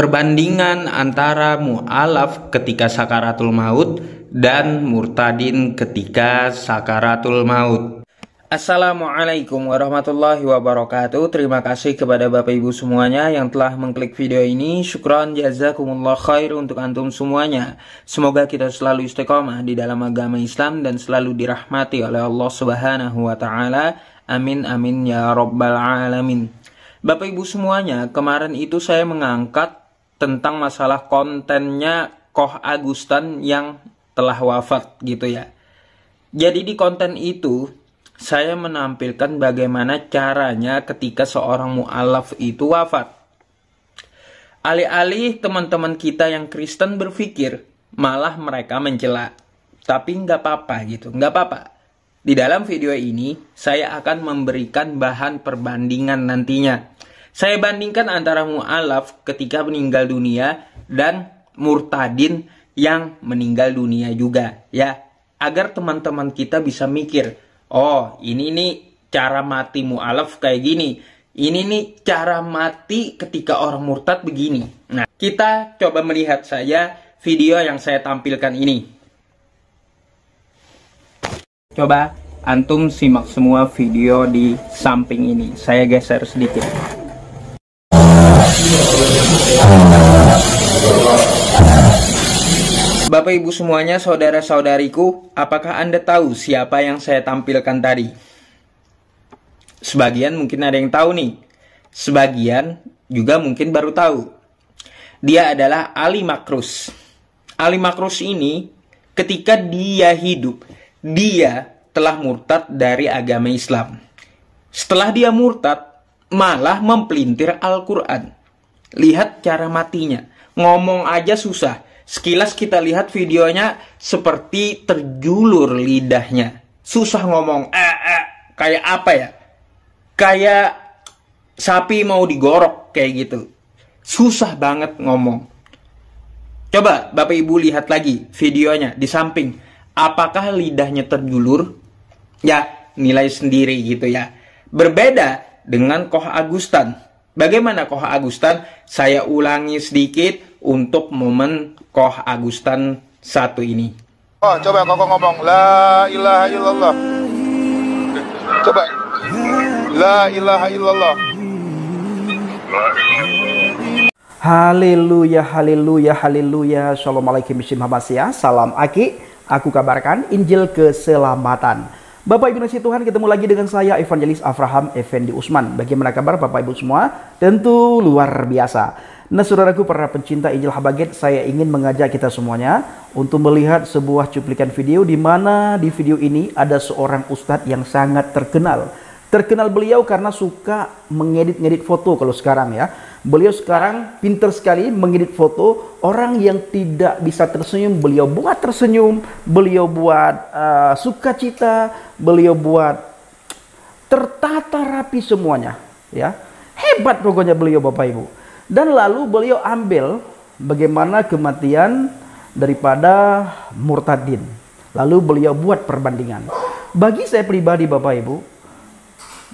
Perbandingan antara mu'alaf ketika sakaratul maut dan murtadin ketika sakaratul maut. Assalamualaikum warahmatullahi wabarakatuh. Terima kasih kepada Bapak Ibu semuanya yang telah mengklik video ini. Syukran jazakumullah khair untuk antum semuanya. Semoga kita selalu istiqomah di dalam agama Islam dan selalu dirahmati oleh Allah Subhanahu wa taala. Amin amin ya rabbal alamin. Bapak Ibu semuanya, kemarin itu saya mengangkat tentang masalah kontennya Koh Agustan yang telah wafat gitu ya. Jadi di konten itu saya menampilkan bagaimana caranya ketika seorang mu'alaf itu wafat. Alih-alih teman-teman kita yang Kristen berpikir, malah mereka mencela. Tapi nggak apa-apa gitu, nggak apa-apa. Di dalam video ini saya akan memberikan bahan perbandingan nantinya. Saya bandingkan antara mu'alaf ketika meninggal dunia dan murtadin yang meninggal dunia juga ya. Agar teman-teman kita bisa mikir, oh ini nih cara mati mu'alaf kayak gini. Ini nih cara mati ketika orang murtad begini. Nah, kita coba melihat saja video yang saya tampilkan ini. Coba antum simak semua video di samping ini. Saya geser sedikit. Bapak Ibu semuanya, saudara-saudariku, apakah Anda tahu siapa yang saya tampilkan tadi? Sebagian mungkin ada yang tahu nih. Sebagian juga mungkin baru tahu. Dia adalah Ali Makrus. Ali Makrus ini ketika dia hidup, dia telah murtad dari agama Islam. Setelah dia murtad, malah mempelintir Al-Quran. Lihat cara matinya. Ngomong aja susah. Sekilas kita lihat videonya seperti terjulur lidahnya. Susah ngomong. Kayak apa ya? Kayak sapi mau digorok kayak gitu. Susah banget ngomong. Coba Bapak Ibu lihat lagi videonya di samping. Apakah lidahnya terjulur? Ya, nilai sendiri gitu ya. Berbeda dengan Koh Agustan. Bagaimana Koh Agustan? Saya ulangi sedikit untuk momen Koh Agustan satu ini. Oh, coba kok ngomong la ilaha illallah. Coba la ilaha illallah. Haleluya, haleluya, haleluya. Assalamualaikum warahmatullahi wabarakatuh. Salam Aki. Aku kabarkan Injil keselamatan. Bapak Ibu nasi Tuhan, ketemu lagi dengan saya Evangelis Avraham Effendi Usman. Bagaimana kabar Bapak Ibu semua? Tentu luar biasa. Nah saudaraku para pencinta Injil Habaget, saya ingin mengajak kita semuanya untuk melihat sebuah cuplikan video di mana di video ini ada seorang ustadz yang sangat terkenal. Terkenal beliau karena suka mengedit-ngedit foto kalau sekarang ya. Beliau sekarang pintar sekali mengedit foto. Orang yang tidak bisa tersenyum, beliau buat tersenyum. Beliau buat sukacita. Beliau buat tertata rapi semuanya. Ya, hebat pokoknya beliau Bapak Ibu. Dan lalu beliau ambil bagaimana kematian daripada murtadin. Lalu beliau buat perbandingan. Bagi saya pribadi Bapak Ibu,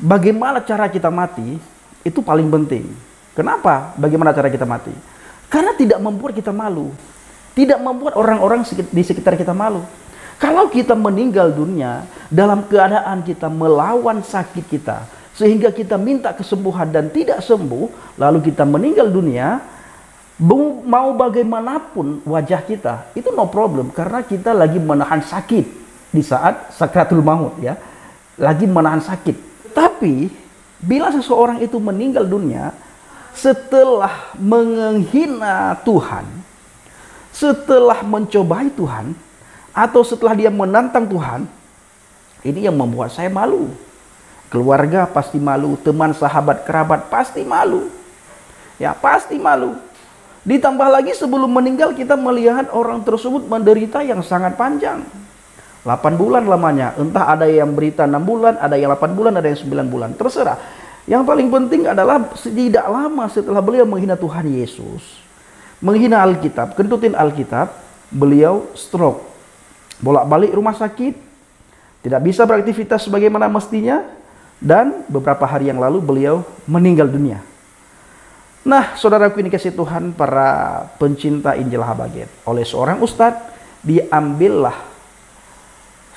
bagaimana cara kita mati itu paling penting. Kenapa? Bagaimana cara kita mati? Karena tidak membuat kita malu. Tidak membuat orang-orang di sekitar kita malu. Kalau kita meninggal dunia dalam keadaan kita melawan sakit kita, sehingga kita minta kesembuhan dan tidak sembuh, lalu kita meninggal dunia, mau bagaimanapun wajah kita, itu no problem. Karena kita lagi menahan sakit di saat sakratul maut ya. Lagi menahan sakit. Tapi bila seseorang itu meninggal dunia setelah menghina Tuhan, setelah mencobai Tuhan, atau setelah dia menantang Tuhan, ini yang membuat saya malu. Keluarga pasti malu, teman, sahabat, kerabat pasti malu. Ya, pasti malu. Ditambah lagi sebelum meninggal kita melihat orang tersebut menderita yang sangat panjang. 8 bulan lamanya. Entah ada yang berita 6 bulan, ada yang 8 bulan, ada yang 9 bulan. Terserah. Yang paling penting adalah tidak lama setelah beliau menghina Tuhan Yesus, menghina Alkitab, kentutin Alkitab, beliau stroke. Bolak-balik rumah sakit, tidak bisa beraktivitas sebagaimana mestinya, dan beberapa hari yang lalu beliau meninggal dunia. Nah, saudaraku ini kasih Tuhan, para pencinta Injil Habaget, oleh seorang ustadz diambillah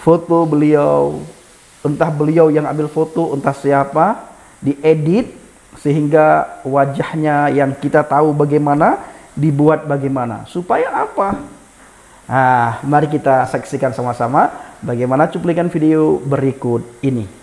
foto beliau, entah beliau yang ambil foto, entah siapa, diedit sehingga wajahnya yang kita tahu bagaimana, dibuat bagaimana. Supaya apa? Nah, mari kita saksikan sama-sama bagaimana cuplikan video berikut ini.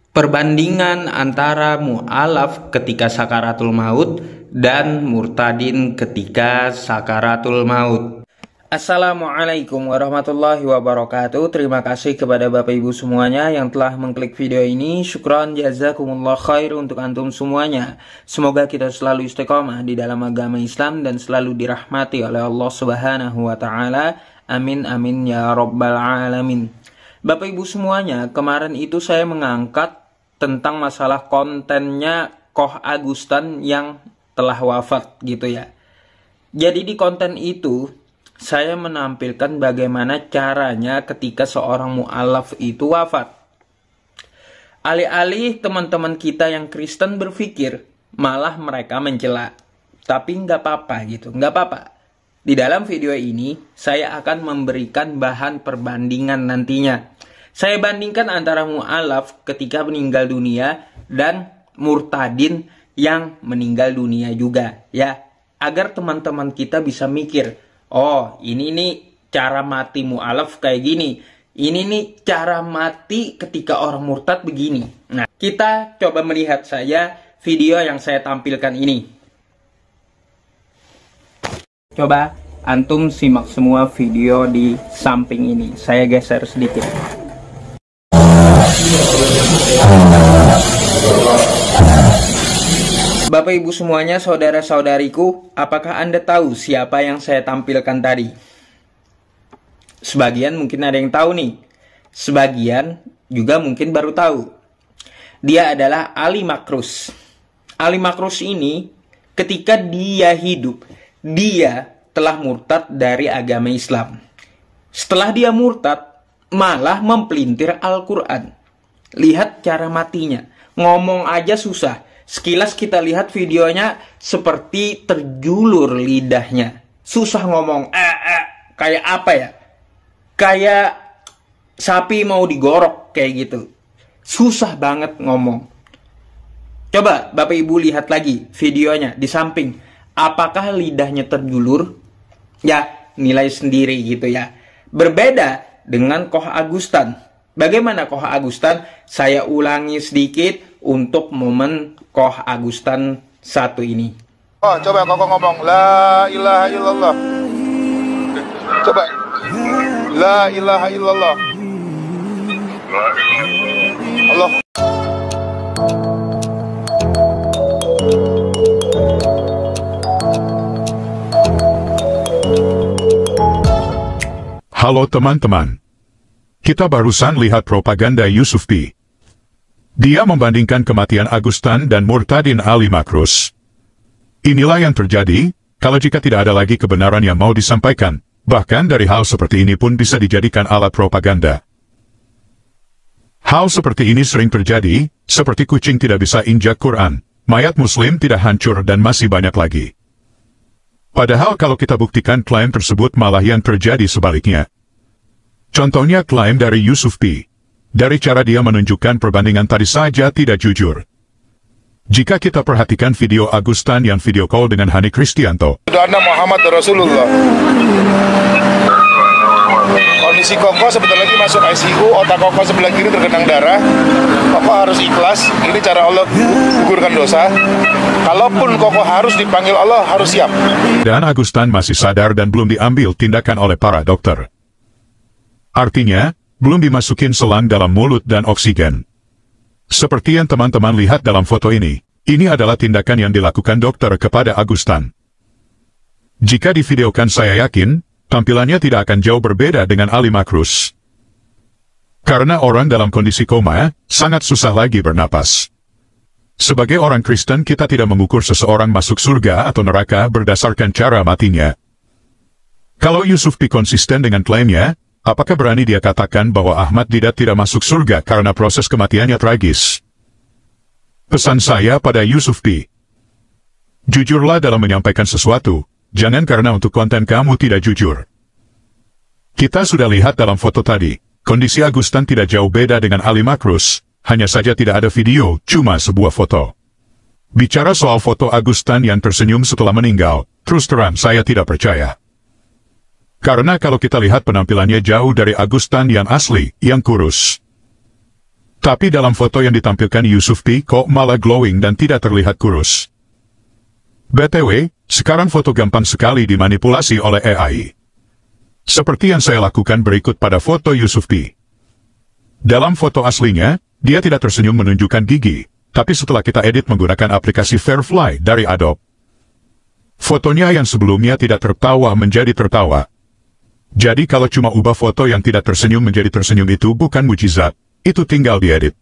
Perbandingan antara mu'alaf ketika sakaratul maut dan murtadin ketika sakaratul maut. Assalamualaikum warahmatullahi wabarakatuh. Terima kasih kepada Bapak Ibu semuanya yang telah mengklik video ini. Syukran jazakumullah khair untuk antum semuanya. Semoga kita selalu istiqomah di dalam agama Islam dan selalu dirahmati oleh Allah Subhanahu wa taala. Amin amin ya rabbal alamin. Bapak Ibu semuanya, kemarin itu saya mengangkat tentang masalah kontennya Koh Agustan yang telah wafat gitu ya. Jadi di konten itu saya menampilkan bagaimana caranya ketika seorang mu'alaf itu wafat. Alih-alih teman-teman kita yang Kristen berpikir, malah mereka mencela. Tapi nggak apa-apa gitu, nggak apa-apa. Di dalam video ini saya akan memberikan bahan perbandingan nantinya. Saya bandingkan antara mu'alaf ketika meninggal dunia dan murtadin yang meninggal dunia juga ya. Agar teman-teman kita bisa mikir, oh ini nih cara mati mu'alaf kayak gini. Ini nih cara mati ketika orang murtad begini. Nah, kita coba melihat saja video yang saya tampilkan ini. Coba antum simak semua video di samping ini. Saya geser sedikit. Bapak Ibu semuanya, saudara-saudariku, apakah Anda tahu siapa yang saya tampilkan tadi? Sebagian mungkin ada yang tahu nih. Sebagian juga mungkin baru tahu. Dia adalah Ali Makrus. Ali Makrus ini ketika dia hidup, dia telah murtad dari agama Islam. Setelah dia murtad, malah mempelintir Al-Quran. Lihat cara matinya. Ngomong aja susah. Sekilas kita lihat videonya seperti terjulur lidahnya. Susah ngomong. Kayak apa ya? Kayak sapi mau digorok kayak gitu. Susah banget ngomong. Coba Bapak Ibu lihat lagi videonya di samping. Apakah lidahnya terjulur? Ya, nilai sendiri gitu ya. Berbeda dengan Koh Agustan. Bagaimana Koh Agustan? Saya ulangi sedikit untuk momen Koh Agustan satu ini. Oh, coba kok ngomong la ilaha illallah. Coba. La ilaha illallah. Allah. Halo teman-teman. Kita barusan lihat propaganda Yusuf P. Dia membandingkan kematian Agustan dan murtadin Ali Makrus. Inilah yang terjadi, kalau jika tidak ada lagi kebenaran yang mau disampaikan, bahkan dari hal seperti ini pun bisa dijadikan alat propaganda. Hal seperti ini sering terjadi, seperti kucing tidak bisa injak Quran, mayat muslim tidak hancur dan masih banyak lagi. Padahal kalau kita buktikan klaim tersebut malah yang terjadi sebaliknya. Contohnya klaim dari Yusuf P. Dari cara dia menunjukkan perbandingan tadi saja tidak jujur. Jika kita perhatikan video Agustan yang video call dengan Hani Kristianto. Anda Muhammad Rasulullah. Kondisi Koko sebentar lagi masuk ICU, otak Koko sebelah kiri tergenang darah. Koko harus ikhlas, ini cara Allah gugurkan dosa. Kalaupun Koko harus dipanggil Allah, harus siap. Dan Agustan masih sadar dan belum diambil tindakan oleh para dokter. Artinya, belum dimasukin selang dalam mulut dan oksigen. Seperti yang teman-teman lihat dalam foto ini adalah tindakan yang dilakukan dokter kepada Agustan. Jika divideokan saya yakin, tampilannya tidak akan jauh berbeda dengan Ali Makrus. Karena orang dalam kondisi koma, sangat susah lagi bernapas. Sebagai orang Kristen kita tidak mengukur seseorang masuk surga atau neraka berdasarkan cara matinya. Kalau Yusuf P konsisten dengan klaimnya, apakah berani dia katakan bahwa Ahmad Didat tidak masuk surga karena proses kematiannya tragis? Pesan saya pada Yusuf P. Jujurlah dalam menyampaikan sesuatu, jangan karena untuk konten kamu tidak jujur. Kita sudah lihat dalam foto tadi, kondisi Agustan tidak jauh beda dengan Ali Makrus, hanya saja tidak ada video, cuma sebuah foto. Bicara soal foto Agustan yang tersenyum setelah meninggal, terus terang saya tidak percaya. Karena kalau kita lihat penampilannya jauh dari Agustan yang asli, yang kurus. Tapi dalam foto yang ditampilkan Yusuf P kok malah glowing dan tidak terlihat kurus. BTW, sekarang foto gampang sekali dimanipulasi oleh AI. Seperti yang saya lakukan berikut pada foto Yusuf P. Dalam foto aslinya, dia tidak tersenyum menunjukkan gigi, tapi setelah kita edit menggunakan aplikasi Fairfly dari Adobe. Fotonya yang sebelumnya tidak tertawa menjadi tertawa. Jadi kalau cuma ubah foto yang tidak tersenyum menjadi tersenyum itu bukan mujizat, itu tinggal diedit.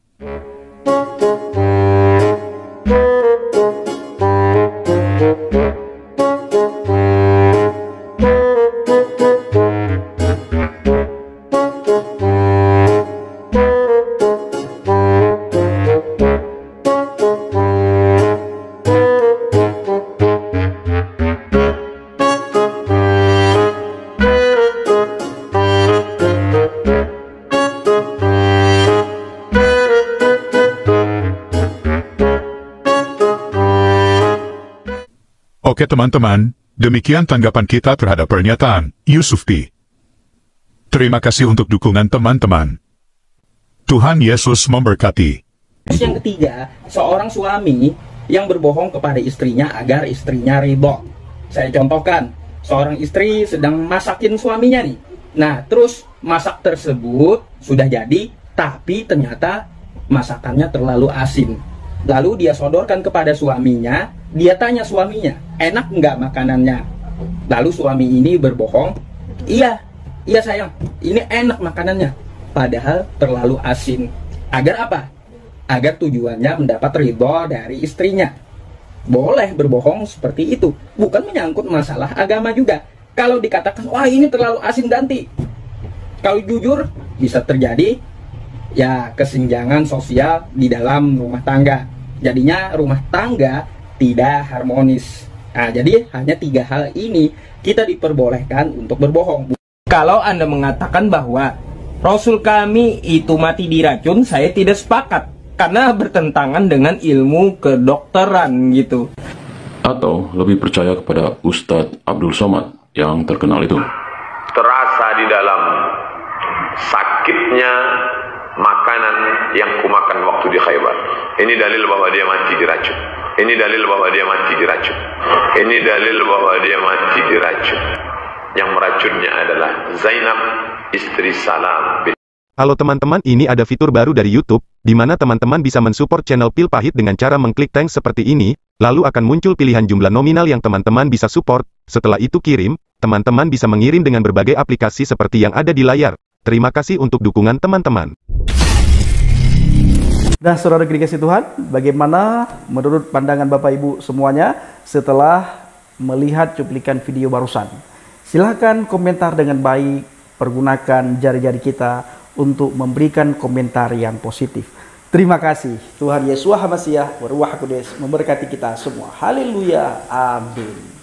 Oke teman-teman, demikian tanggapan kita terhadap pernyataan Yusuf P. Terima kasih untuk dukungan teman-teman. Tuhan Yesus memberkati. Yang ketiga, seorang suami yang berbohong kepada istrinya agar istrinya ridho. Saya contohkan, seorang istri sedang masakin suaminya nih. Nah, terus masak tersebut sudah jadi, tapi ternyata masakannya terlalu asin. Lalu dia sodorkan kepada suaminya, dia tanya suaminya, enak nggak makanannya? Lalu suami ini berbohong, iya sayang, ini enak makanannya. Padahal terlalu asin. Agar apa? Agar tujuannya mendapat ridho dari istrinya. Boleh berbohong seperti itu, bukan menyangkut masalah agama juga. Kalau dikatakan, wah ini terlalu asin ganti. Kalau jujur, bisa terjadi ya kesenjangan sosial di dalam rumah tangga. Jadinya rumah tangga tidak harmonis. Nah, jadi hanya 3 hal ini kita diperbolehkan untuk berbohong. Kalau Anda mengatakan bahwa Rasul kami itu mati diracun, saya tidak sepakat. Karena bertentangan dengan ilmu kedokteran gitu. Atau lebih percaya kepada Ustadz Abdul Somad yang terkenal itu. Terasa di dalam sakitnya makanan yang kumakan waktu di Khaybar. Ini dalil bahwa dia mati diracun. Ini dalil bahwa dia mati diracun. Ini dalil bahwa dia mati diracun. Yang meracunnya adalah Zainab, istri Salam. Halo teman-teman, ini ada fitur baru dari YouTube, di mana teman-teman bisa mensupport channel Pil Pahit dengan cara mengklik thanks seperti ini, lalu akan muncul pilihan jumlah nominal yang teman-teman bisa support. Setelah itu kirim, teman-teman bisa mengirim dengan berbagai aplikasi seperti yang ada di layar. Terima kasih untuk dukungan teman-teman. Nah, saudara dikasih Tuhan, bagaimana menurut pandangan Bapak Ibu semuanya setelah melihat cuplikan video barusan? Silahkan komentar dengan baik, pergunakan jari-jari kita untuk memberikan komentar yang positif. Terima kasih. Tuhan Yesus Hamasiah, Waruah Kudus memberkati kita semua. Haleluya. Amin.